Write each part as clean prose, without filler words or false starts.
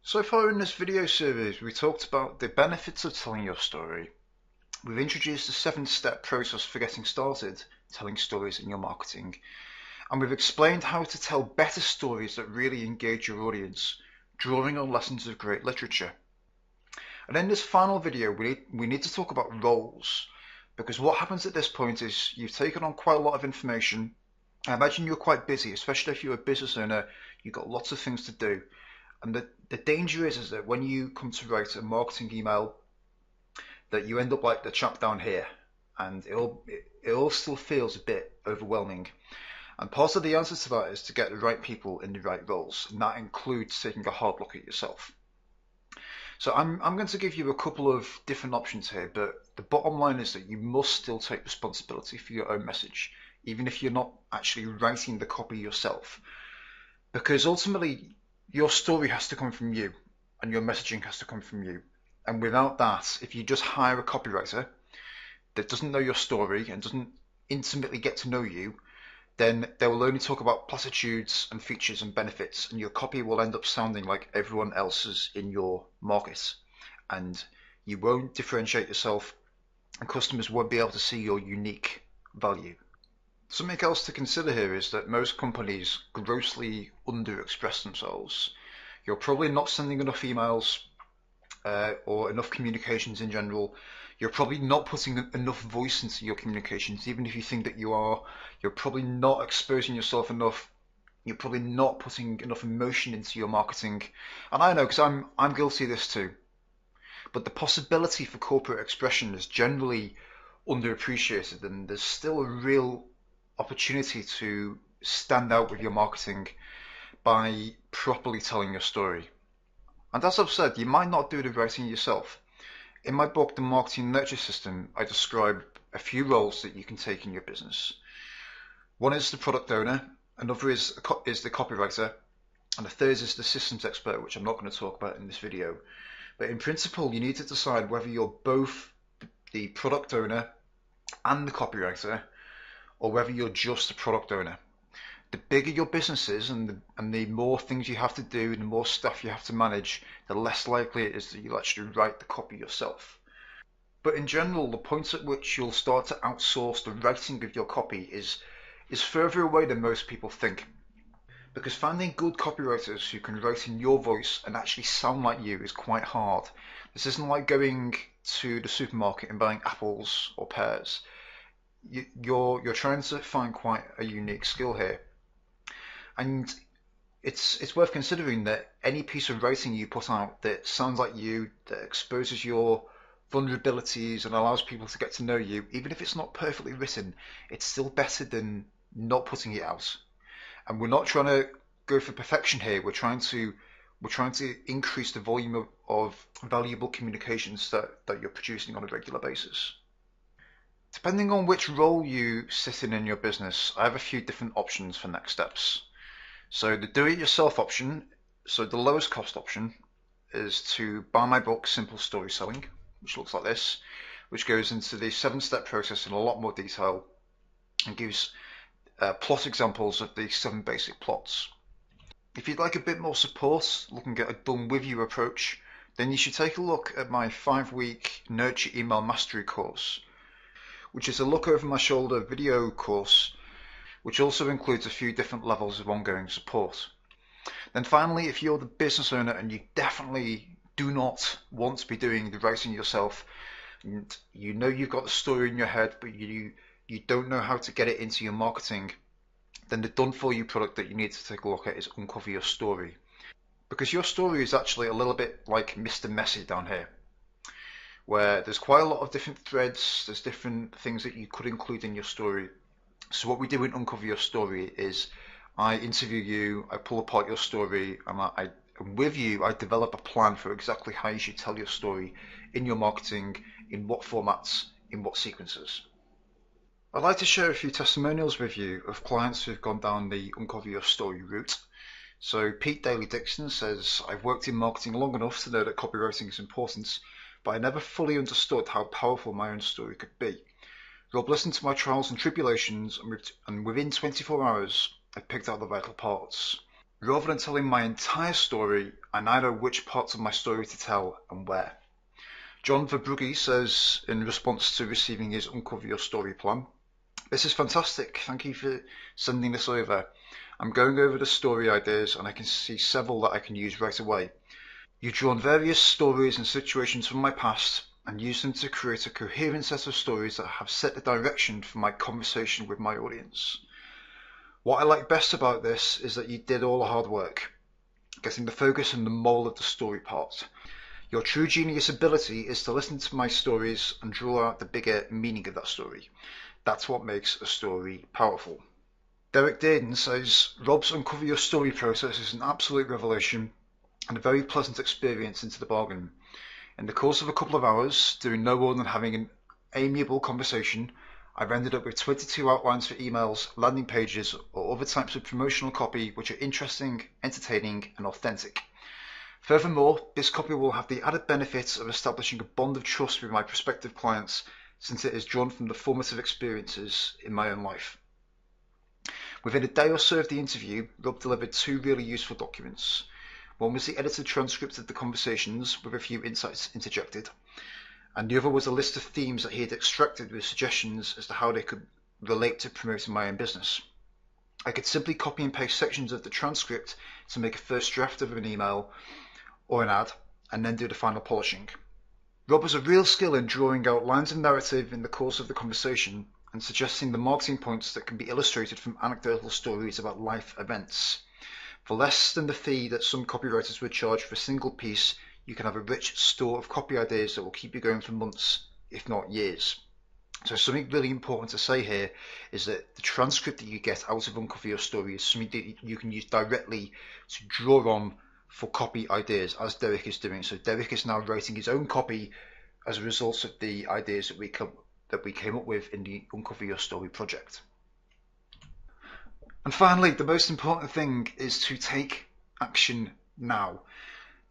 So far in this video series, we talked about the benefits of telling your story. We've introduced a 7-step process for getting started telling stories in your marketing. And we've explained how to tell better stories that really engage your audience, drawing on lessons of great literature. And in this final video, we need to talk about roles, because what happens at this point is you've taken on quite a lot of information. I imagine you're quite busy, especially if you're a business owner, you've got lots of things to do. And the danger is that when you come to write a marketing email, that you end up like the chap down here, and it all still feels a bit overwhelming. And part of the answer to that is to get the right people in the right roles, and that includes taking a hard look at yourself. So I'm going to give you a couple of different options here, but the bottom line is that you must still take responsibility for your own message, even if you're not actually writing the copy yourself. Because ultimately, your story has to come from you, and your messaging has to come from you. And without that, if you just hire a copywriter that doesn't know your story and doesn't intimately get to know you, then they will only talk about platitudes and features and benefits, and your copy will end up sounding like everyone else's in your market. And you won't differentiate yourself, and customers won't be able to see your unique value. Something else to consider here is that most companies grossly underexpress themselves. You're probably not sending enough emails or enough communications in general. You're probably not putting enough voice into your communications, even if you think that you are. You're probably not exposing yourself enough. You're probably not putting enough emotion into your marketing. And I know, because I'm guilty of this too. But the possibility for corporate expression is generally underappreciated, and there's still a real opportunity to stand out with your marketing by properly telling your story. And as I've said, you might not do the writing yourself. In my book, The Marketing Nurture System, I describe a few roles that you can take in your business. One is the product owner, another is the copywriter, and the third is the systems expert, which I'm not going to talk about in this video. But in principle, you need to decide whether you're both the product owner and the copywriter, or whether you're just a product owner. The bigger your business is, and the more things you have to do, and the more stuff you have to manage, the less likely it is that you'll actually write the copy yourself. But in general, the point at which you'll start to outsource the writing of your copy is further away than most people think. Because finding good copywriters who can write in your voice and actually sound like you is quite hard. This isn't like going to the supermarket and buying apples or pears. You're trying to find quite a unique skill here. And it's worth considering that any piece of writing you put out that sounds like you, that exposes your vulnerabilities and allows people to get to know you, even if it's not perfectly written, it's still better than not putting it out. And we're not trying to go for perfection here. We're trying to increase the volume of valuable communications that you're producing on a regular basis. Depending on which role you sit in your business, I have a few different options for next steps. So the do-it-yourself option, so the lowest cost option, is to buy my book, Simple Story Selling, which looks like this, which goes into the 7-step process in a lot more detail and gives plot examples of the 7 basic plots. If you'd like a bit more support, looking at a done-with-you approach, then you should take a look at my 5-week Nurture Email Mastery course, which is a look over my shoulder video course, which also includes a few different levels of ongoing support. Then finally, if you're the business owner and you definitely do not want to be doing the writing yourself, and you know you've got the story in your head, but you don't know how to get it into your marketing, then the done for you product that you need to take a look at is Uncover Your Story. Because your story is actually a little bit like Mr. Messy down here, where there's quite a lot of different threads, there's different things that you could include in your story. So what we do in Uncover Your Story is I interview you, I pull apart your story, and with you I develop a plan for exactly how you should tell your story in your marketing, in what formats, in what sequences. I'd like to share a few testimonials with you of clients who've gone down the Uncover Your Story route. So Pete Daly Dixon says, I've worked in marketing long enough to know that copywriting is important, but I never fully understood how powerful my own story could be. Rob listened to my trials and tribulations, and within 24 hours, I picked out the vital parts. Rather than telling my entire story, and I know which parts of my story to tell and where. John Verbrugge says in response to receiving his Uncover Your Story plan, "This is fantastic. Thank you for sending this over. I'm going over the story ideas and I can see several that I can use right away. You've drawn various stories and situations from my past and used them to create a coherent set of stories that have set the direction for my conversation with my audience. What I like best about this is that you did all the hard work, getting the focus and the moral of the story part. Your true genius ability is to listen to my stories and draw out the bigger meaning of that story. That's what makes a story powerful." Derek Dearden says, "Rob's Uncover Your Story process is an absolute revelation and a very pleasant experience into the bargain. In the course of a couple of hours, doing no more than having an amiable conversation, I've ended up with 22 outlines for emails, landing pages, or other types of promotional copy which are interesting, entertaining, and authentic. Furthermore, this copy will have the added benefits of establishing a bond of trust with my prospective clients, since it is drawn from the formative experiences in my own life." Within a day or so of the interview, Rob delivered 2 really useful documents. One was the edited transcript of the conversations with a few insights interjected, and the other was a list of themes that he had extracted with suggestions as to how they could relate to promoting my own business. I could simply copy and paste sections of the transcript to make a first draft of an email or an ad, and then do the final polishing. Rob has a real skill in drawing out lines of narrative in the course of the conversation and suggesting the marketing points that can be illustrated from anecdotal stories about life events. For less than the fee that some copywriters would charge for a single piece, you can have a rich store of copy ideas that will keep you going for months, if not years. So something really important to say here is that the transcript that you get out of Uncover Your Story is something that you can use directly to draw on for copy ideas, as Derek is doing. So Derek is now writing his own copy as a result of the ideas that we came up with in the Uncover Your Story project. And finally, the most important thing is to take action now.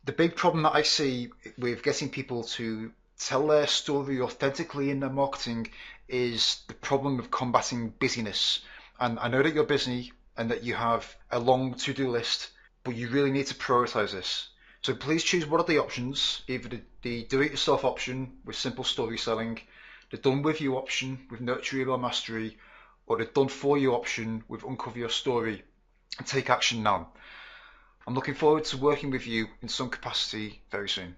The big problem that I see with getting people to tell their story authentically in their marketing is the problem of combating busyness. And I know that you're busy and that you have a long to-do list, but you really need to prioritize this. So please choose one of the options, either the do-it-yourself option with simple story selling, the done with you option with Nurture Email Mastery, or the done for you option with Uncover Your Story, and take action now. I'm looking forward to working with you in some capacity very soon.